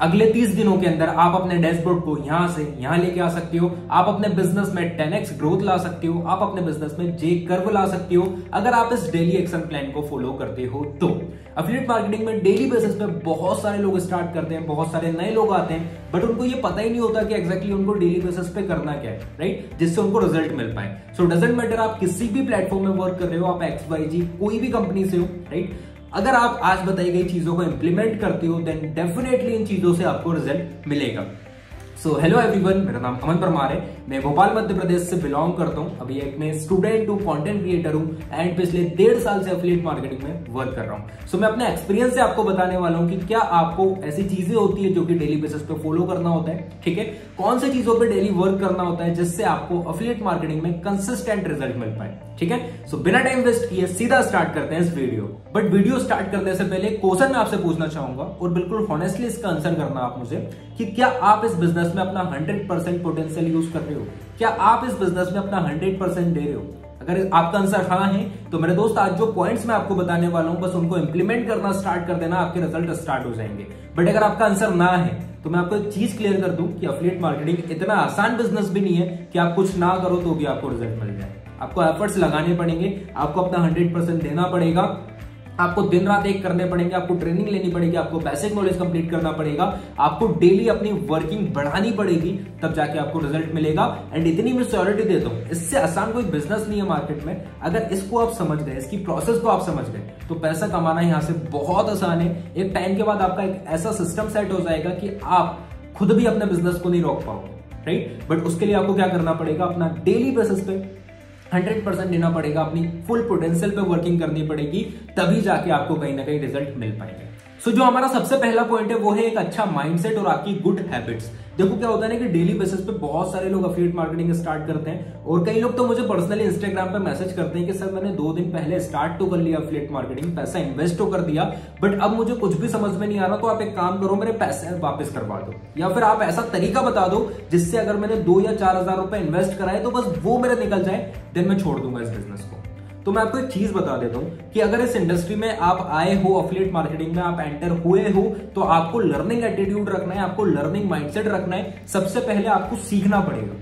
अगले 30 दिनों के अंदर आप अपने डैशबोर्ड को यहां से यहां लेके आ सकते हो। आप अपने बिजनेस में 10x ग्रोथ ला सकते हो, आप अपने बिजनेस में जे कर्व ला सकते हो अगर आप इस डेली एक्शन प्लान को फॉलो करते हो तो। एफिलिएट मार्केटिंग में डेली बेसिस पे बहुत सारे लोग स्टार्ट करते हैं, बहुत सारे नए लोग आते हैं, बट उनको ये पता ही नहीं होता कि एग्जैक्टली उनको डेली बेसिस पे करना क्या है, राइट, जिससे उनको रिजल्ट मिल पाए। सो डजंट मैटर आप किसी भी प्लेटफॉर्म में वर्क कर रहे हो, आप XYZ कोई भी कंपनी से हो, राइट, अगर आप आज बताई गई चीजों को इंप्लीमेंट करते हो देन डेफिनेटली इन चीजों से आपको रिजल्ट मिलेगा। सो हेलो एवरीवन, मेरा नाम अमन परमार है, मैं भोपाल मध्य प्रदेश से बिलोंग करता हूं। अभी एक मैं स्टूडेंट हूं, कंटेंट क्रिएटर हूं एंड पिछले 1.5 साल से एफिलिएट मार्केटिंग में वर्क कर रहा हूं। सो मैं अपने एक्सपीरियंस से आपको बताने वाला हूं कि क्या आपको ऐसी चीजें होती है जो कि डेली बेसिस पे फॉलो करना होता है, ठीक है, कौन सी चीजों पे डेली वर्क करना होता है जिससे आपको एफिलिएट मार्केटिंग में कंसिस्टेंट रिजल्ट मिल पाए, ठीक है। सो बिना टाइम वेस्ट किए सीधा स्टार्ट करते हैं इस वीडियो। बट वीडियो स्टार्ट करने से पहले क्वेश्चन मैं आपसे पूछना चाहूंगा और बिल्कुल हॉनेस्टली इसका आंसर करना आप मुझे कि क्या आप इस बिजनेस में अपना 100% पोटेंशियल यूज कर रहे हो? क्या आप इस बिजनेस में अपना 100% दे रहे हो? अगर आपका आंसर हाँ है तो मेरे दोस्त आज जो पॉइंट्स मैं आपको बताने वाला हूं बस उनको इंप्लीमेंट करना स्टार्ट कर देना, आपके रिजल्ट स्टार्ट हो जाएंगे। बट अगर आपका आंसर ना है तो मैं आपको एक चीज क्लियर कर दूं कि एफिलिएट मार्केटिंग इतना आसान बिजनेस भी नहीं है कि आप कुछ ना करो तो भी आपको रिजल्ट मिल जाए। आपको एफर्ट्स लगाने पड़ेंगे, आपको अपना 100% देना पड़ेगा, आपको दिन रात एक करने पड़ेंगे, आपको ट्रेनिंग लेनी पड़ेगी, आपको बेसिक नॉलेज कंप्लीट करना पड़ेगा, आपको डेली अपनी वर्किंग बढ़ानी पड़ेगी, तब जाके आपको रिजल्ट मिलेगा। एंड इतनी मैं श्योरिटी देता हूं, इससे आसान कोई बिजनेस नहीं है मार्केट में। अगर इसको आप समझ गए, इसकी प्रोसेस को आप समझ गए तो पैसा कमाना यहां से बहुत आसान है। एक टाइम के बाद आपका एक ऐसा सिस्टम सेट हो जाएगा कि आप खुद भी अपने बिजनेस को नहीं रोक पाओगे, राइट। बट उसके लिए आपको क्या करना पड़ेगा, अपना डेली बेसिस पे 100% देना पड़ेगा, अपनी फुल पोटेंशियल पे वर्किंग करनी पड़ेगी, तभी जाके आपको कहीं ना कहीं रिजल्ट मिल पाएंगे। सो जो हमारा सबसे पहला पॉइंट है वो है एक अच्छा माइंडसेट और आपकी गुड हैबिट्स। देखो क्या होता है ना कि डेली बेसिस पे बहुत सारे लोग एफिलिएट मार्केटिंग स्टार्ट करते हैं और कई लोग तो मुझे पर्सनली इंस्टाग्राम पे मैसेज करते हैं कि सर मैंने 2 दिन पहले स्टार्ट तो कर लिया एफिलिएट मार्केटिंग, पैसा इन्वेस्ट तो कर दिया, बट अब मुझे कुछ भी समझ में नहीं आ रहा, तो आप एक काम करो मेरे पैसे वापस करवा दो, या फिर आप ऐसा तरीका बता दो जिससे अगर मैंने 2 या 4 हजार रुपए इन्वेस्ट कराए तो बस वो मेरे निकल जाए, देन मैं छोड़ दूंगा इस बिजनेस को। तो मैं आपको एक चीज बता देता हूं कि अगर इस इंडस्ट्री में आप आए हो, एफिलिएट मार्केटिंग में आप एंटर हुए हो, तो आपको लर्निंग एटीट्यूड रखना है, आपको लर्निंग माइंडसेट रखना है। सबसे पहले आपको सीखना पड़ेगा।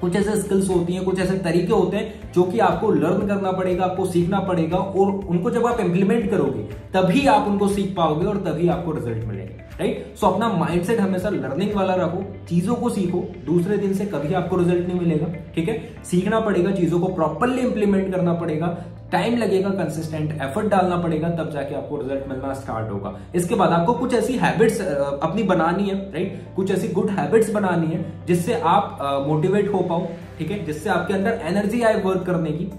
कुछ ऐसे स्किल्स होती हैं, कुछ ऐसे तरीके होते हैं जो कि आपको लर्न करना पड़ेगा, आपको सीखना पड़ेगा, और उनको जब आप इंप्लीमेंट करोगे तभी आप उनको सीख पाओगे और तभी आपको रिजल्ट मिलेंगे, राइट। सो अपना माइंडसेट हमेशा लर्निंग वाला रखो, चीजों को सीखो, दूसरे दिन से कभी आपको रिजल्ट नहीं मिलेगा, ठीक है। सीखना पड़ेगा, चीजों को प्रॉपर्ली इंप्लीमेंट करना पड़ेगा, टाइम लगेगा, कंसिस्टेंट एफर्ट डालना पड़ेगा, तब जाके आपको रिजल्ट मिलना स्टार्ट होगा। इसके बाद आपको कुछ ऐसी हैबिट्स अपनी बनानी है, राइट, कुछ ऐसी गुड हैबिट्स बनानी है जिससे आप मोटिवेट हो पाओ, ठीक है, जिससे आपके अंदर एनर्जी आए वर्क करने की।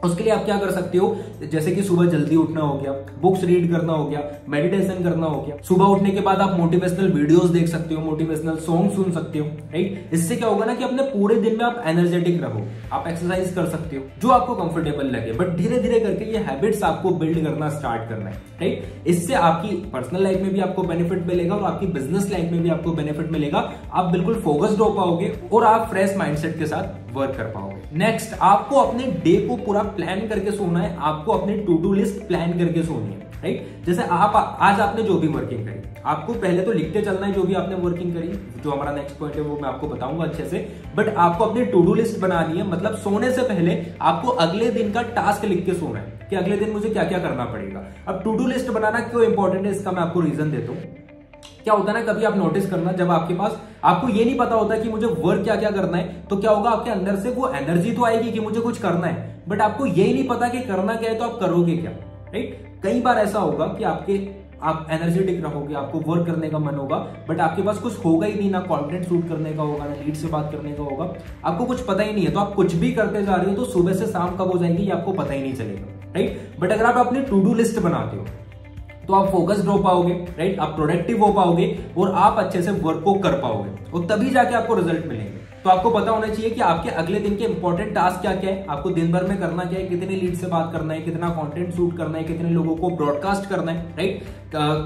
उसके लिए आप क्या कर सकते हो, जैसे कि सुबह जल्दी उठना हो गया, बुक्स रीड करना हो गया, मेडिटेशन करना हो गया। सुबह उठने के बाद आप मोटिवेशनल वीडियोस देख सकते हो, मोटिवेशनल सॉन्ग सुन सकते हो, राइट। इससे क्या होगा ना कि अपने पूरे दिन में आप एनर्जेटिक रहो। आप एक्सरसाइज कर सकते हो जो आपको कंफर्टेबल लगे, बट धीरे धीरे करके ये हैबिट्स आपको बिल्ड करना स्टार्ट करना है, राइट। इससे आपकी पर्सनल लाइफ में भी आपको बेनिफिट मिलेगा और आपकी बिजनेस लाइफ में भी आपको बेनिफिट मिलेगा। आप बिल्कुल फोकस्ड हो पाओगे और आप फ्रेश माइंडसेट के साथ वर्क कर पाओगे। नेक्स्ट, आपको अपने डे को पूरा प्लान करके सोना है, आपको अपनी टू डू लिस्ट प्लान करके सोनी है, राइट। जैसे आप आज आपने जो भी वर्किंग करी, आपको पहले तो लिखते चलना है जो भी आपने वर्किंग करी। जो हमारा नेक्स्ट पॉइंट है वो मैं आपको बताऊंगा अच्छे से, बट आपको अपनी टू डू लिस्ट बनानी है। मतलब सोने से पहले आपको अगले दिन का टास्क लिख के सोना है कि अगले दिन मुझे क्या क्या करना पड़ेगा। अब टू डू लिस्ट बनाना क्यों इंपॉर्टेंट है, इसका मैं आपको रीजन देता हूं। क्या होता है ना, कभी आप नोटिस करना, जब आपके पास आपको ये नहीं पता होता कि मुझे वर्क क्या क्या करना है, तो क्या होगा, आपके अंदर से वो एनर्जी तो आएगी कि मुझे कुछ करना है, बट आपको यही नहीं पता कि करना क्या है, तो आप करोगे क्या, राइट। कई बार ऐसा होगा कि आप एनर्जेटिक रहोगे, आपको वर्क करने का मन होगा, बट आपके पास कुछ होगा ही नहीं, ना कॉन्टेंट शूट करने का होगा, ना लीड से बात करने का होगा, आपको कुछ पता ही नहीं है, तो आप कुछ भी करते जा रहे हो, तो सुबह से शाम कब हो जाएगी ये आपको पता ही नहीं चलेगा, राइट। बट अगर आप अपनी टू डू लिस्ट बनाते हो तो आप फोकस्ड हो पाओगे, राइट, आप प्रोडक्टिव हो पाओगे और आप अच्छे से वर्क को कर पाओगे और तभी जाके आपको रिजल्ट मिलेंगे। तो आपको पता होना चाहिए कि आपके अगले दिन के इंपॉर्टेंट टास्क क्या क्या है, आपको दिन भर में करना क्या है, कितने लीड से बात करना है, कितना कंटेंट शूट करना है, कितने लोगों को ब्रॉडकास्ट करना है, राइट,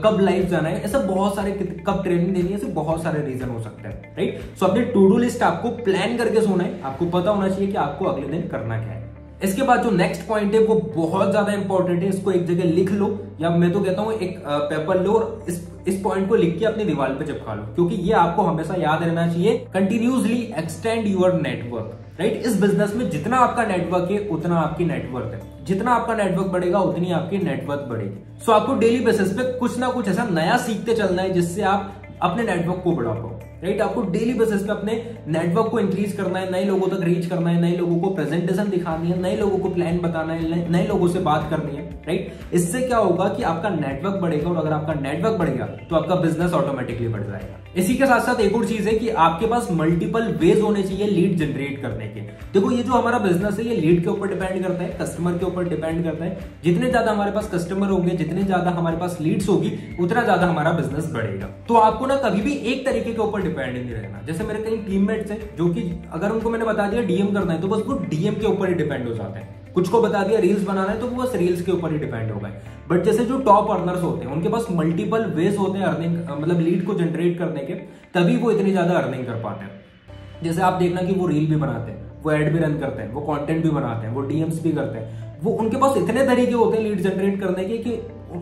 कब लाइव जाना है, ऐसा बहुत सारे, कब ट्रेनिंग देनी है, ऐसे बहुत सारे रीजन हो सकते हैं, राइट। सो अपनी टू डू लिस्ट आपको प्लान करके सोना है, आपको पता होना चाहिए कि आपको अगले दिन करना क्या है। इसके बाद जो नेक्स्ट पॉइंट है वो बहुत ज्यादा इंपॉर्टेंट है, इसको एक जगह लिख लो, या मैं तो कहता हूं एक पेपर लो और इस पॉइंट को लिख के अपनी दीवार पे चिपका लो, क्योंकि ये आपको हमेशा याद रहना चाहिए। Continuously extend your network, right. इस बिजनेस में जितना आपका नेटवर्क है उतना आपकी नेटवर्क है, जितना आपका नेटवर्क बढ़ेगा उतनी आपकी नेटवर्क बढ़ेगी। सो आपको डेली बेसिस पे कुछ ना कुछ ऐसा नया सीखते चलना है जिससे आप अपने नेटवर्क को बढ़ा पाओ, राइट। आपको डेली बेसिस पे अपने नेटवर्क को इंक्रीज करना है, नए लोगों तक रीच करना है, नए लोगों को प्रेजेंटेशन दिखानी है, नए लोगों को प्लान बताना है, नए लोगों से बात करनी है, राइट। इससे क्या होगा कि आपका नेटवर्क बढ़ेगा, और अगर आपका नेटवर्क बढ़ेगा तो आपका बिजनेस ऑटोमेटिकली बढ़ जाएगा। इसी के साथ साथ एक और चीज है कि आपके पास मल्टीपल वेज होने चाहिए लीड जनरेट करने के। देखो ये जो हमारा बिजनेस है ये लीड के ऊपर डिपेंड करता है, कस्टमर के ऊपर डिपेंड करता है। जितने ज्यादा हमारे पास कस्टमर होंगे, जितने ज्यादा हमारे पास लीड्स होगी, उतना ज्यादा हमारा बिजनेस बढ़ेगा। तो आपको ना कभी भी एक तरीके के ऊपर डिपेंड नहीं रहना। जैसे मेरे कई टीममेट्स हैं जो कि अगर उनको मैंने बता दिया डीएम करना है तो बस वो डीएम के ऊपर ही डिपेंड हो जाते हैं, कुछ को बता दिया रील्स बनाना है तो वो बस रील्स के ऊपर ही डिपेंड हो गए। बट जैसे जो टॉप अर्नर्स होते हैं उनके पास मल्टीपल वेज होते हैं अर्निंग, मतलब लीड को जनरेट करने के, तभी वो इतनी ज्यादा अर्निंग कर पाते हैं। जैसे आप देखना कि वो रील भी बनाते हैं, वो एड भी रन करते हैं, वो कंटेंट भी बनाते हैं, वो डीएम्स भी करते हैं, वो उनके पास इतने तरीके होते हैं लीड जनरेट करने के कि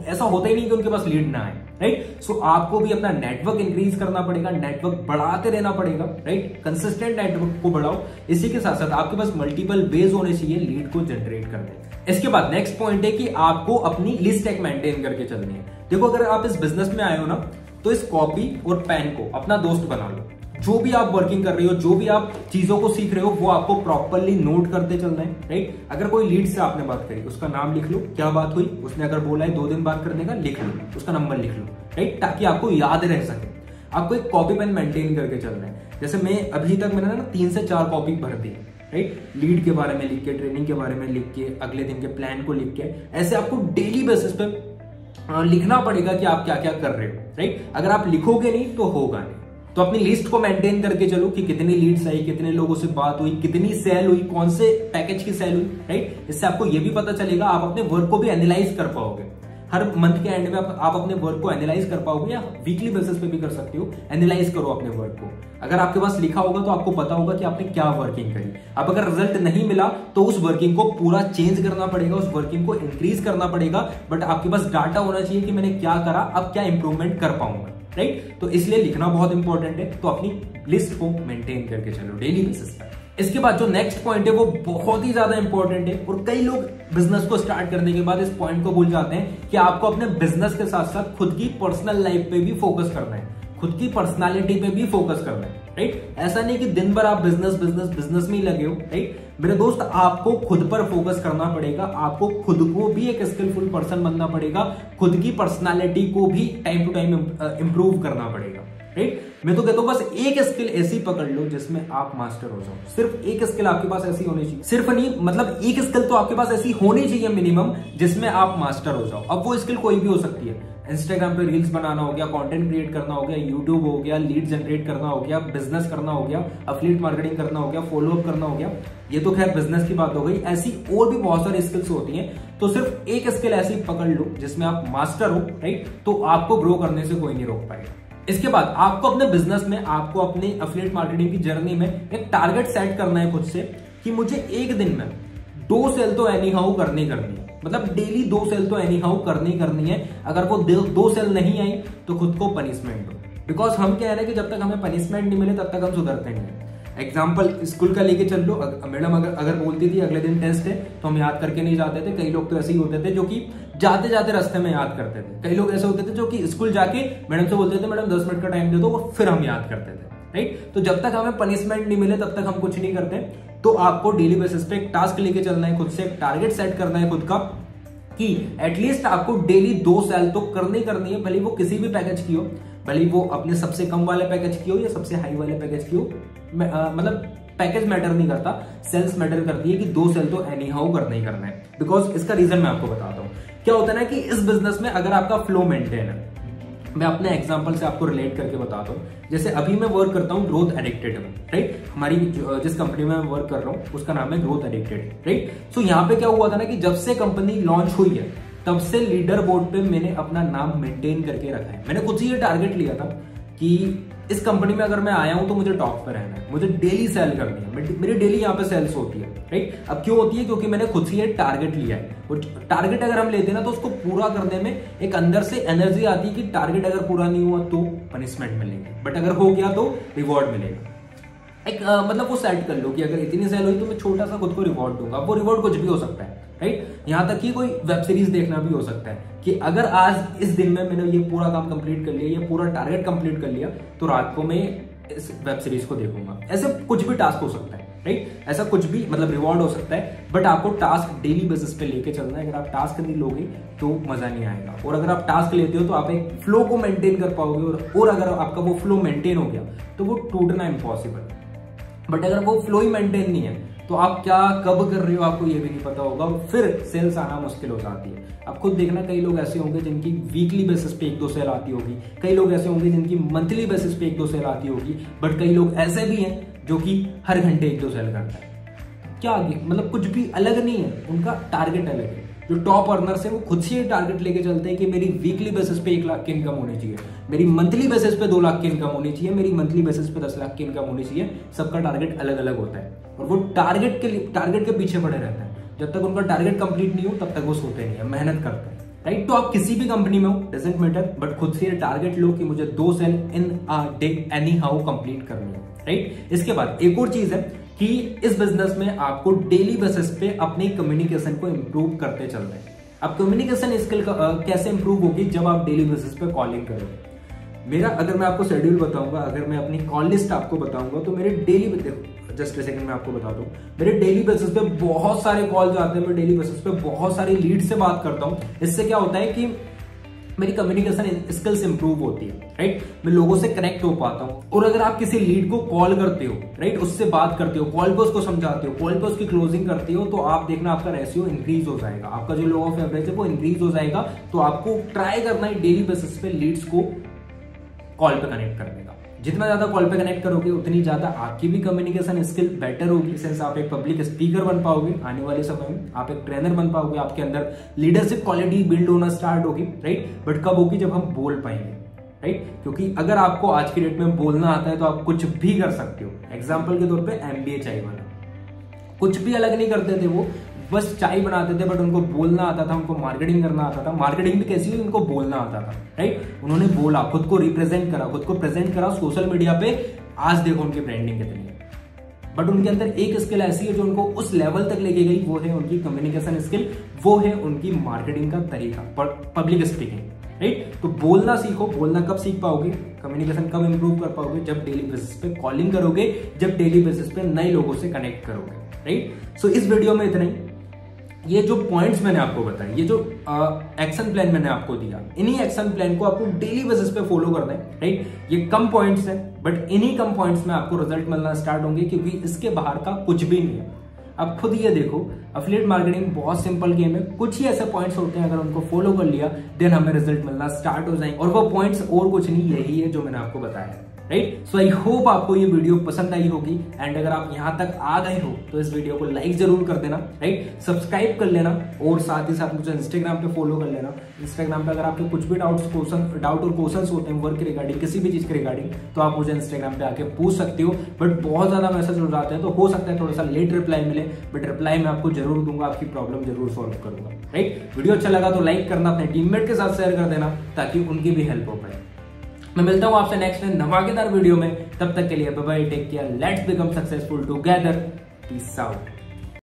ऐसा होता ही नहीं कि उनके पास लीड ना आए, राइट। सो आपको भी अपना नेटवर्क इंक्रीज करना पड़ेगा, नेटवर्क बढ़ाते रहना पड़ेगा, राइट। कंसिस्टेंट नेटवर्क को बढ़ाओ। इसी के साथ साथ आपके पास मल्टीपल वेज होने चाहिए लीड को जनरेट करने। इसके बाद नेक्स्ट पॉइंट है कि आपको अपनी लिस्ट एक मेंटेन करके चलनी है। देखो अगर आप इस बिजनेस में आए हो ना तो इस कॉपी और पेन को अपना दोस्त बना लो। जो भी आप वर्किंग कर रहे हो, जो भी आप चीजों को सीख रहे हो, वो आपको प्रॉपर्ली नोट करते चलना है, राइट। अगर कोई लीड से आपने बात करी, उसका नाम लिख लो, क्या बात हुई, उसने अगर बोला है 2 दिन बात करने का, लिख लो, उसका नंबर लिख लो, राइट, ताकि आपको याद रह सके। आपको एक कॉपी पेन मेंटेन करके चलना है। जैसे मैं अभी तक मैंने ना 3 से 4 कॉपी भर दी, राइट। लीड के बारे में लिख के, ट्रेनिंग के बारे में लिख के, अगले दिन के प्लान को लिख के, ऐसे आपको डेली बेसिस पे लिखना पड़ेगा कि आप क्या क्या कर रहे हो, राइट। अगर आप लिखोगे नहीं तो होगा नहीं। तो अपनी लिस्ट को मेंटेन करके चलो कि कितनी लीड्स आई, कितने लोगों से बात हुई, कितनी सेल हुई, कौन से पैकेज की सेल हुई, राइट। इससे आपको ये भी पता चलेगा, आप अपने वर्क को भी एनालाइज कर पाओगे। हर मंथ के एंड में आप अपने वर्क को एनालाइज कर पाओगे, या वीकली बेसिस पे भी कर सकते हो। एनालाइज करो अपने वर्क को। अगर आपके पास लिखा होगा तो आपको पता होगा कि आपने क्या वर्किंग करी। अब अगर रिजल्ट नहीं मिला तो उस वर्किंग को पूरा चेंज करना पड़ेगा, उस वर्किंग को इंक्रीज करना पड़ेगा। बट आपके पास डाटा होना चाहिए कि मैंने क्या करा, अब क्या इंप्रूवमेंट कर पाऊंगा, राइट। तो इसलिए लिखना बहुत इंपॉर्टेंट है। तो अपनी लिस्ट को मेंटेन करके चलो डेली बेसिस पर। इसके बाद जो नेक्स्ट पॉइंट है वो बहुत ही ज्यादा इंपॉर्टेंट है, और कई लोग बिजनेस को स्टार्ट करने के बाद इस पॉइंट को भूल जाते हैं कि आपको अपने बिजनेस के साथ साथ खुद की पर्सनल लाइफ पे भी फोकस करना है, खुद की पर्सनालिटी पे भी फोकस करना है, राइट। ऐसा नहीं कि दिन भर आप बिजनेस में ही लगे हो, राइट। मेरे दोस्त, आपको खुद पर फोकस करना पड़ेगा, आपको खुद को भी एक स्किलफुल पर्सन बनना पड़ेगा, खुद की पर्सनालिटी को भी टाइम टू टाइम इंप्रूव करना पड़ेगा, राइट। मैं तो कहता हूं बस एक स्किल ऐसी पकड़ लो जिसमें आप मास्टर हो जाओ। सिर्फ एक स्किल आपके पास ऐसी होनी चाहिए, सिर्फ नहीं मतलब एक स्किल तो आपके पास ऐसी होनी चाहिए मिनिमम, जिसमें आप मास्टर हो जाओ। अब वो स्किल कोई भी हो सकती है। इंस्टाग्राम पे रील्स बनाना हो गया, कंटेंट क्रिएट करना हो गया, यूट्यूब हो गया, लीड जनरेट करना हो गया, बिजनेस करना हो गया, एफिलिएट मार्केटिंग करना हो गया, फॉलो अप करना हो गया। ये तो खैर बिजनेस की बात हो गई। ऐसी और भी बहुत सारी स्किल्स होती हैं। तो सिर्फ एक स्किल ऐसी पकड़ लो जिसमें आप मास्टर हो, राइट। तो आपको ग्रो करने से कोई नहीं रोक पाएगा। इसके बाद आपको अपने बिजनेस में, आपको अपने एफिलिएट मार्केटिंग की जर्नी में एक टारगेट सेट करना है खुद से कि मुझे एक दिन में 2 सेल तो एनी हाउ करनी है। मतलब डेली 2 सेल तो एनी हाउ करनी है। अगर वो 2 सेल नहीं आई तो खुद को पनिशमेंट दो। बिकॉज हम कह रहे हैं कि जब तक हमें पनिशमेंट नहीं मिले तब तक हम सुधरते नहीं है। एग्जाम्पल स्कूल का लेके चल लो। मैडम अगर बोलती थी अगले दिन टेस्ट है तो हम याद करके नहीं जाते थे। कई लोग तो ऐसे ही होते थे जो कि जाते जाते रास्ते में याद करते थे। कई लोग ऐसे होते थे जो कि स्कूल जाके मैडम से बोलते थे मैडम 10 मिनट का टाइम दे दो, और फिर हम याद करते थे, राइट। तो जब तक हमें पनिशमेंट नहीं मिले तब तक हम कुछ नहीं करते। तो आपको डेली बेसिस पे एक टास्क लेके चलना है, खुद से एक टारगेट सेट करना है खुद का कि एटलीस्ट आपको डेली 2 सेल तो करनी है। भले वो किसी भी पैकेज की हो, भले वो अपने सबसे कम वाले पैकेज की हो या सबसे हाई वाले पैकेज की हो, मतलब पैकेज मैटर नहीं करता, सेल्स मैटर करती है कि 2 सेल तो एनी हाउ करना ही करना है। बिकॉज इसका रीजन मैं आपको बताता हूं। क्या होता है ना कि इस बिजनेस में अगर आपका फ्लो मेंटेन है, मैं अपने एग्जांपल से आपको रिलेट करके बताता हूं। जैसे अभी मैं वर्क करता हूं ग्रोथ एडिक्टेड में, राइट। हमारी जिस कंपनी में मैं वर्क कर रहा हूं उसका नाम है ग्रोथ एडिक्टेड, राइट। सो यहाँ पे क्या हुआ था ना कि जब से कंपनी लॉन्च हुई है तब से लीडर बोर्ड पे मैंने अपना नाम मेंटेन करके रखा है। मैंने खुद से ये टारगेट लिया था कि इस कंपनी में अगर मैं आया हूं तो मुझे टॉप पे रहना है, मुझे डेली सेल करनी है, मेरी डेली यहाँ पे सेल्स होती है, राइट। अब क्यों होती है? क्योंकि मैंने खुद से ये टारगेट लिया है। वो टारगेट अगर हम लेते हैं ना तो उसको पूरा करने में एक अंदर से एनर्जी आती है कि टारगेट अगर पूरा नहीं हुआ तो पनिशमेंट मिलेगी, बट अगर हो गया तो रिवॉर्ड मिलेगा। एक मतलब वो सेट कर लो कि अगर इतनी सेल हुई तो मैं छोटा सा खुद को रिवॉर्ड दूंगा। वो रिवॉर्ड कुछ भी हो सकता है, राइट। यहाँ तक कि कोई वेब सीरीज देखना भी हो सकता है कि अगर आज इस दिन में मैंने ये पूरा काम कंप्लीट कर लिया, ये पूरा टारगेट कंप्लीट कर लिया, तो रात को मैं इस वेब सीरीज को देखूंगा। ऐसे कुछ भी टास्क हो सकता है, राइट। ऐसा कुछ भी मतलब रिवॉर्ड हो सकता है, बट आपको टास्क डेली बेसिस पे लेके चलना है। अगर आप टास्क नहीं लोगे तो मजा नहीं आएगा, और अगर आप टास्क लेते हो तो आप एक फ्लो को मेंटेन कर पाओगे, और अगर आपका वो फ्लो मेंटेन हो गया तो वो टूटना इम्पॉसिबल। बट अगर वो फ्लो ही मेंटेन नहीं है तो आप क्या कब कर रहे हो आपको ये भी नहीं पता होगा, और फिर सेल्स आना मुश्किल हो जाती है। आप खुद देखना, कई लोग ऐसे होंगे जिनकी वीकली बेसिस पे 1-2 सेल आती होगी, कई लोग ऐसे होंगे जिनकी मंथली बेसिस पे 1-2 सेल आती होगी, बट कई लोग ऐसे भी हैं जो कि हर घंटे 1-2 सेल करता है। क्या आगे मतलब कुछ भी अलग नहीं है, उनका टारगेट अलग है। जो टॉप अर्नर्स है वो खुद से टारगेट लेके चलते हैं कि मेरी वीकली बेसिस पे 1 लाख की इनकम होनी चाहिए, मेरी मंथली बेसिस पे 2 लाख की इनकम होनी चाहिए, मेरी मंथली बेसिस पे 10 लाख की इनकम होनी चाहिए। सबका टारगेट अलग अलग होता है, और वो टारगेट के पीछे पड़े रहते हैं। जब तक उनका टारगेट कंप्लीट नहीं हो तब तक वो सोते नहीं है, मेहनत करते हैं, राइट। तो आप किसी भी कंपनी में हो, डजंट मैटर, बट खुद से टारगेट लो कि मुझे 2 sale in a day anyhow complete करनी है, राइट। इसके बाद एक और चीज है कि इस बिजनेस में आपको डेली बेसिस पे अपनी कम्युनिकेशन को इंप्रूव करते चलना है। अब कम्युनिकेशन स्किल कैसे इंप्रूव होगी? जब आप डेली बेसिस पे कॉलिंग करोगे। मेरा अगर मैं आपको शेड्यूल बताऊंगा, अगर मैं अपनी कॉल लिस्ट आपको बताऊंगा, तो मेरे डेली, जस्ट ए सेकंड में आपको बता दूं, मेरे डेली बेसिस पे बहुत सारे कॉल आते हैं, मैं डेली बेसिस पे बहुत सारी लीड से बात करता हूं। इससे क्या होता है कि मेरी कम्युनिकेशन स्किल्स इंप्रूव होती है, राइट। मैं लोगों से कनेक्ट हो पाता हूं। और अगर आप किसी लीड को कॉल करते हो, राइट, उससे बात करते हो, कॉल पे उसको समझाते हो, कॉल पे उसकी क्लोजिंग करते हो, तो आप देखना आपका रेशियो इंक्रीज हो जाएगा, आपका जो लॉ ऑफ एवरेज है वो इंक्रीज हो जाएगा। तो आपको ट्राई करना है डेली बेसिस पे लीड्स को कॉल पे कनेक्ट करने का। जितना ज्यादा कॉल पे कनेक्ट करोगे उतनी ज्यादा आपकी भी कम्युनिकेशन स्किल बेटर होगी, सेंस आप एक पब्लिक स्पीकर बन पाओगे आने वाले समय में, आप एक ट्रेनर बन पाओगे, आपके अंदर लीडरशिप क्वालिटी बिल्ड होना स्टार्ट होगी, राइट। बट कब होगी? जब हम बोल पाएंगे, राइट। क्योंकि अगर आपको आज की डेट में बोलना आता है तो आप कुछ भी कर सकते हो। एग्जाम्पल के तौर पर MBA चाय वाला, कुछ भी अलग नहीं करते थे वो, बस चाय बनाते थे, बट उनको बोलना आता था, उनको मार्केटिंग करना आता था। मार्केटिंग भी कैसी हुई? उनको बोलना आता था, राइट। उन्होंने बोला, खुद को रिप्रेजेंट करा, खुद को प्रेजेंट करा सोशल मीडिया पे। आज देखो उनकी ब्रांडिंग कितनी है। बट उनके अंदर एक स्किल ऐसी है जो उनको उस लेवल तक लेके गई, वो है उनकी कम्युनिकेशन स्किल, वो है उनकी मार्केटिंग का तरीका, पब्लिक स्पीकिंग, राइट। तो बोलना सीखो। बोलना कब सीख पाओगे? कम्युनिकेशन कब इंप्रूव कर पाओगे? जब डेली बेसिस पे कॉलिंग करोगे, जब डेली बेसिस पे नए लोगों से कनेक्ट करोगे, राइट। सो इस वीडियो में इतना ही। ये जो पॉइंट्स मैंने आपको बताए, ये जो एक्शन प्लान मैंने आपको दिया, इन्हीं एक्शन प्लान को आपको डेली बेसिस पे फॉलो करना है, राइट। ये कम पॉइंट्स हैं, बट इन्हीं कम पॉइंट्स में आपको रिजल्ट मिलना स्टार्ट होंगे, क्योंकि इसके बाहर का कुछ भी नहीं है। अब खुद ये देखो, एफिलिएट मार्केटिंग बहुत सिंपल गेम है। कुछ ही ऐसे पॉइंट्स होते हैं, अगर उनको फॉलो कर लिया देन हमें रिजल्ट मिलना स्टार्ट हो जाएंगे। और वो पॉइंट्स और कुछ नहीं, यही है जो मैंने आपको बताया है, राइट। सो आई होप आपको ये वीडियो पसंद आई होगी, एंड अगर आप यहां तक आ गए हो तो इस वीडियो को लाइक जरूर कर देना, राइट, सब्सक्राइब कर लेना, और साथ ही साथ मुझे इंस्टाग्राम पे फॉलो कर लेना। इंस्टाग्राम पे अगर आपके कुछ भी डाउट और क्वेश्चंस होते हैं वर्क के रिगार्डिंग, किसी भी चीज के रिगार्डिंग, तो आप मुझे इंस्टाग्राम पे आके पूछ सकते हो। बट बहुत ज्यादा मैसेज हो जाते हैं तो हो सकता है थोड़ा सा लेट रिप्लाई मिले, बट रिप्लाई मैं आपको जरूर दूंगा, आपकी प्रॉब्लम जरूर सॉल्व करूंगा, राइट। वीडियो अच्छा लगा तो लाइक करना, अपने टीममेट के साथ शेयर कर देना ताकि उनकी भी हेल्प हो पाए। मैं मिलता हूं आपसे नेक्स्ट में धमाकेदार वीडियो में, तब तक के लिए bye bye, take care, let's become successful together, peace out.